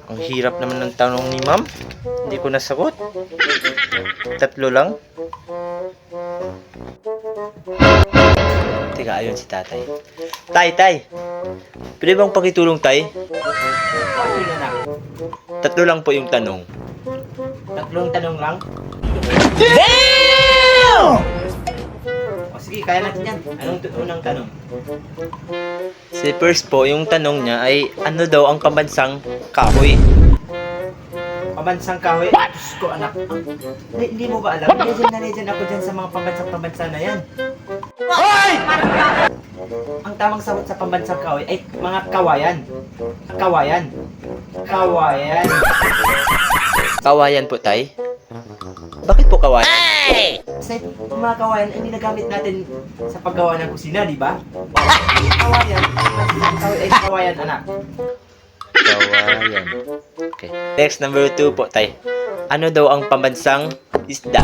Ang hirap naman ng tanong ni ma'am. Hindi ko nasagot. 3 lang. Teka, ayun si tatay. Tay! Pwede bang pakitulong, tay? Ano yun, anak? 3 lang po yung tanong. 3 tanong lang? Damn! O sige, kaya natin yan. Anong unang tanong? Si first po, yung tanong niya ay ano daw ang pambansang kahoy? Pambansang kahoy? Diyos ko, anak. Hindi mo ba alam? Legend ako dyan sa mga pambansa na yan. Hoy! Ang tamang sagot sa pambansang kahoy ay mga kawayan. Kawayan. Kawayan po, tay? Bakit po kawayan? Kasi yung mga kawayan ay ginagamit natin sa paggawa ng kusina, di ba? Kawayan. Kahoy ay kawayan, anak. Kawayan. Okay. Next, number 2 po, tay. Ano daw ang pambansang isda?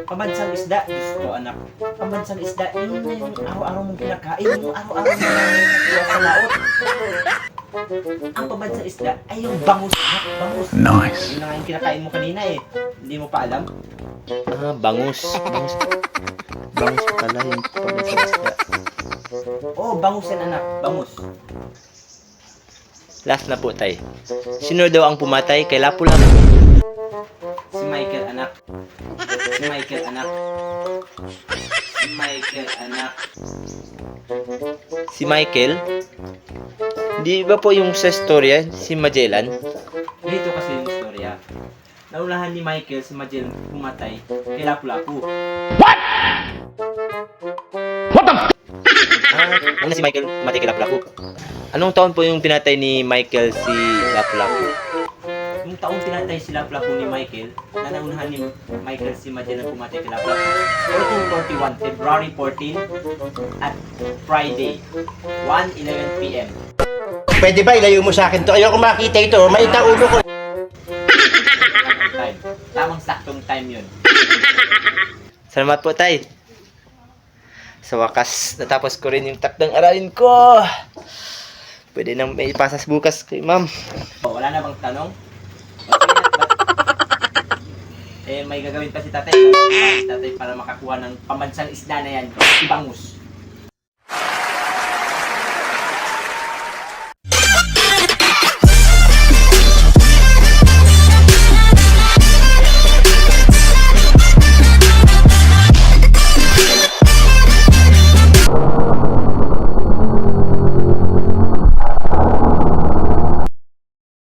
Pambansang isda, Diyos ko, anak. Pambansang isda, yun na yung araw-araw mong kinakain, yung araw-araw mo nakuha sa laot. Ang pambansang isda ay yung bangus. Bangus. Nice. Yun na nga yung kinakain mo kanina eh. Hindi mo pa alam? Ah, bangus. Bangus pala yung pambansang isda. Oo, bangus yan, anak. Bangus. Last na po, tay. Sino daw ang pumatay kay Lapu-Lapu? Si Michael, anak. Si Michael, anak. Si Michael, anak. Si Michael? Di ba po yung sa storya, si Magellan? Ganito kasi yung istorya. Naunahan ni Michael si Magellan pumatay kay Lapu-Lapu. Ah, una si Michael pumatay kay Lapu-Lapu. Anong taon po yung pinatay ni Michael si Lapu-Lapu? Yung taong pinatay si Lapu-Lapu ni Michael, na naunahan ni Michael si Magellan pumatay kay Lapu-Lapu, 1441, February 14, at Friday, 1:11 p.m. Pwede ba ilayo mo sa akin to? Ayoko makita ito. May ulo ko. Time. Tamang saktong time yun. Salamat po, tay. Sa wakas, natapos ko rin yung takdang aralin ko. Pwede nang may ipasas bukas kay ma'am. O, wala na bang tanong? Okay na ba? May gagawin pa si tatay. Si tatay para makakuha ng pambansang isda na yan. Ibangus.